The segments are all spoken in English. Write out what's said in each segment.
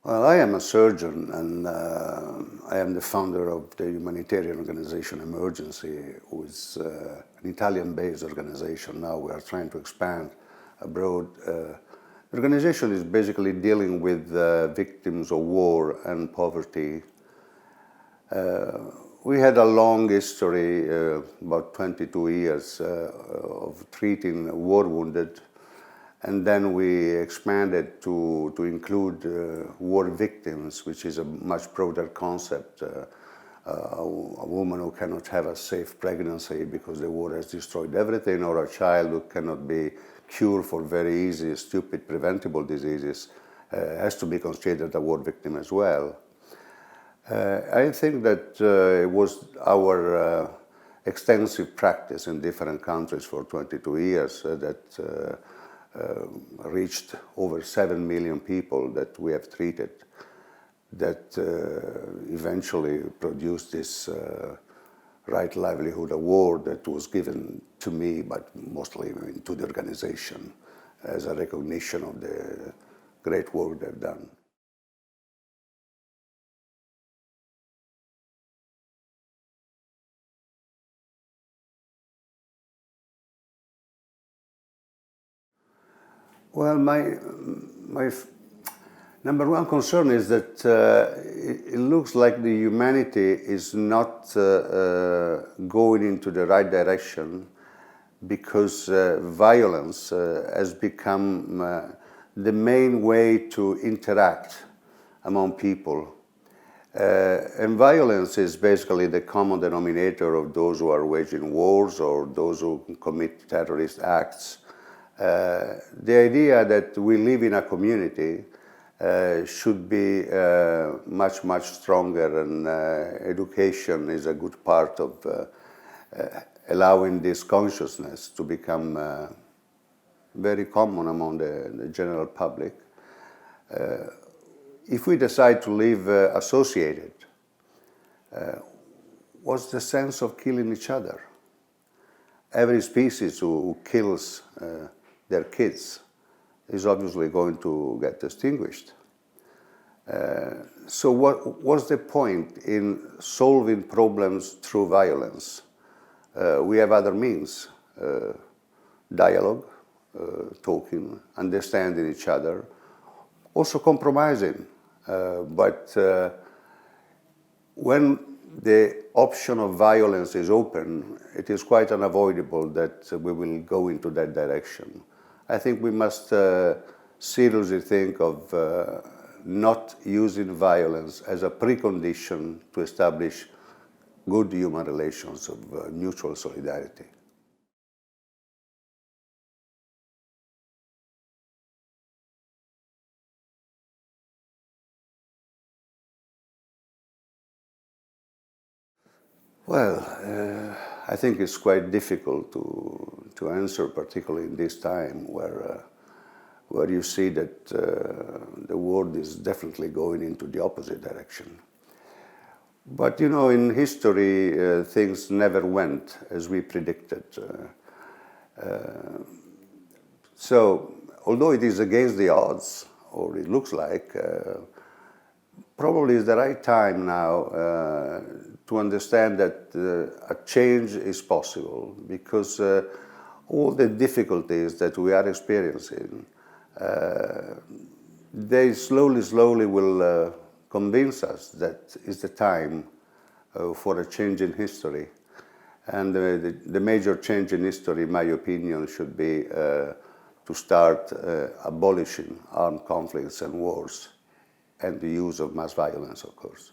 Well, I am a surgeon, and I am the founder of the humanitarian organization Emergency, who is an Italian-based organization. Now we are trying to expand abroad. The organization is basically dealing with victims of war and poverty. We had a long history, about 22 years, of treating war wounded. And then we expanded to include war victims, which is a much broader concept. A woman who cannot have a safe pregnancy because the war has destroyed everything, or a child who cannot be cured for very easy, stupid, preventable diseases, has to be considered a war victim as well. I think that it was our extensive practice in different countries for 22 years that reached over 7 million people that we have treated, that eventually produced this Right Livelihood Award that was given to me, but mostly to the organization, as a recognition of the great work they've done. Well, my number one concern is that it looks like the humanity is not going into the right direction, because violence has become the main way to interact among people. And violence is basically the common denominator of those who are waging wars or those who commit terrorist acts. The idea that we live in a community should be much, much stronger, and education is a good part of allowing this consciousness to become very common among the general public. If we decide to live associated, what's the sense of killing each other? Every species who kills their kids is obviously going to get extinguished. So what's the point in solving problems through violence? We have other means, dialogue, talking, understanding each other, also compromising. But when the option of violence is open, it is quite unavoidable that we will go into that direction. I think we must seriously think of not using violence as a precondition to establish good human relations of mutual solidarity. Well, I think it's quite difficult to answer, particularly in this time where you see that the world is definitely going into the opposite direction. But you know, in history, things never went as we predicted. So, although it is against the odds, or it looks like, probably it's the right time now to understand that a change is possible, because all the difficulties that we are experiencing, they slowly will convince us that it's the time for a change in history. And the major change in history, in my opinion, should be to start abolishing armed conflicts and wars, and the use of mass violence, of course.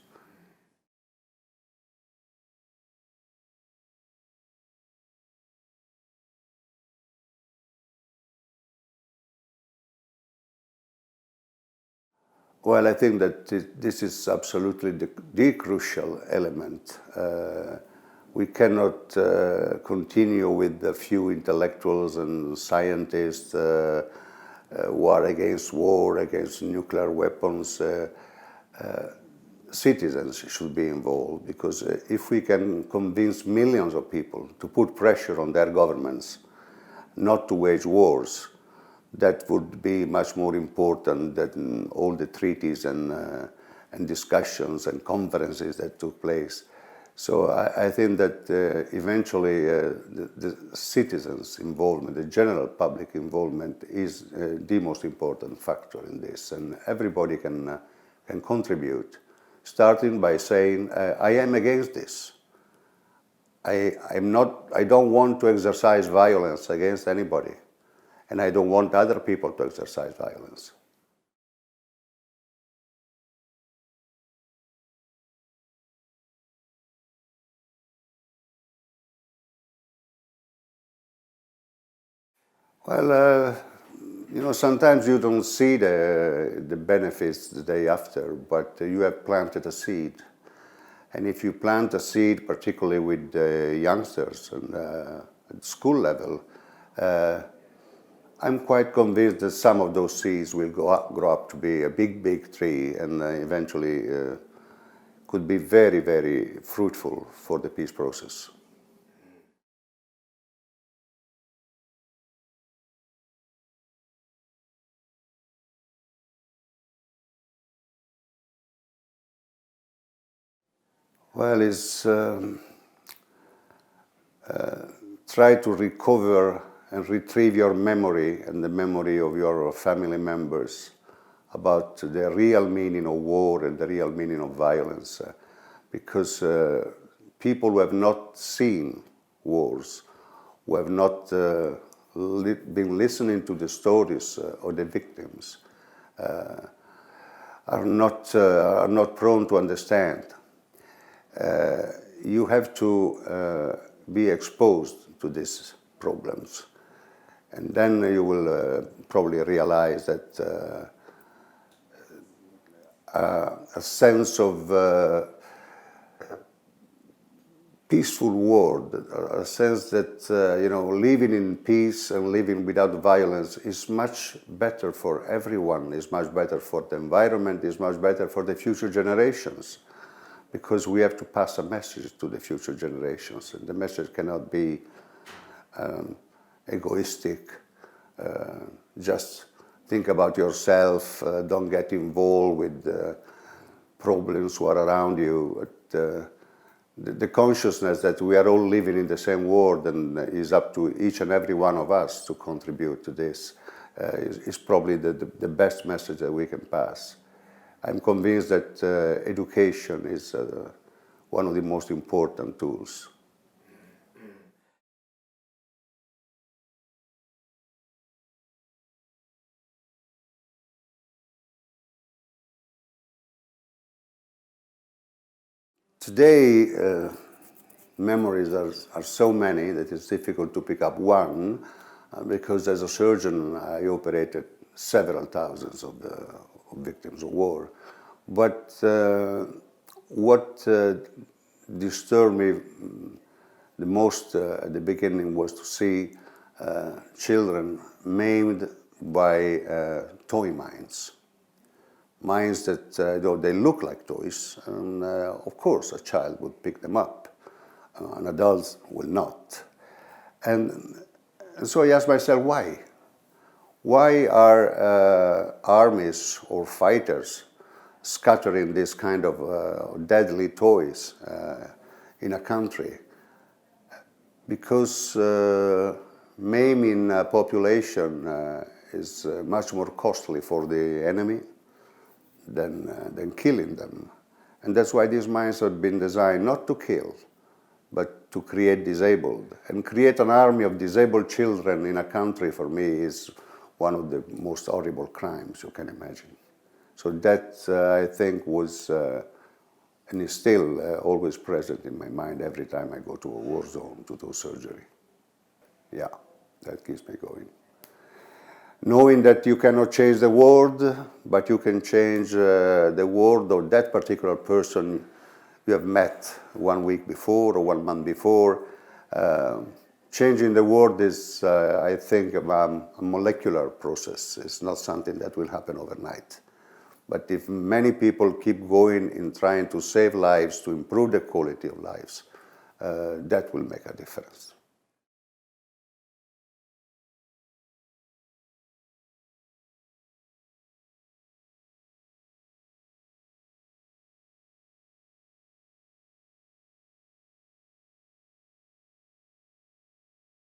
Well, I think that this is absolutely the crucial element. We cannot continue with a few intellectuals and scientists who are against war, against nuclear weapons. Citizens should be involved, because if we can convince millions of people to put pressure on their governments not to wage wars, that would be much more important than all the treaties and discussions and conferences that took place. So I think that eventually the citizens' involvement, the general public involvement is the most important factor in this, and everybody can contribute, starting by saying, I am against this. I don't want to exercise violence against anybody, and I don't want other people to exercise violence. Well, sometimes you don't see the benefits the day after, but you have planted a seed. And if you plant a seed, particularly with youngsters and at school level, I'm quite convinced that some of those seeds will grow up to be a big, big tree and eventually could be very, very fruitful for the peace process. Well, it's try to recover and retrieve your memory and the memory of your family members about the real meaning of war and the real meaning of violence. Because people who have not seen wars, who have not been listening to the stories of the victims, are not prone to understand. You have to be exposed to these problems, and then you will probably realize that a sense of peaceful world, a sense that living in peace and living without violence is much better for everyone, is much better for the environment, is much better for the future generations. Because we have to pass a message to the future generations, and the message cannot be egoistic, just think about yourself, don't get involved with problems who are around you. But, the consciousness that we are all living in the same world and is up to each and every one of us to contribute to this is probably the best message that we can pass. I'm convinced that education is one of the most important tools. Today, memories are so many that it's difficult to pick up one, because as a surgeon I operated several thousands of victims of war. But what disturbed me the most at the beginning was to see children maimed by toy mines. Mines that they look like toys, and of course a child would pick them up, an adult will not. And so I asked myself, why? Why are armies or fighters scattering this kind of deadly toys in a country? Because maiming a population is much more costly for the enemy than killing them. And that's why these mines have been designed not to kill, but to create disabled. And create an army of disabled children in a country, for me, is one of the most horrible crimes you can imagine. So that, I think, was and is still always present in my mind every time I go to a war zone to do surgery. Yeah, that keeps me going. Knowing that you cannot change the world, but you can change the world of that particular person you have met 1 week before or 1 month before. Changing the world is, I think, a molecular process. It's not something that will happen overnight. But if many people keep going in trying to save lives, to improve the quality of lives, that will make a difference.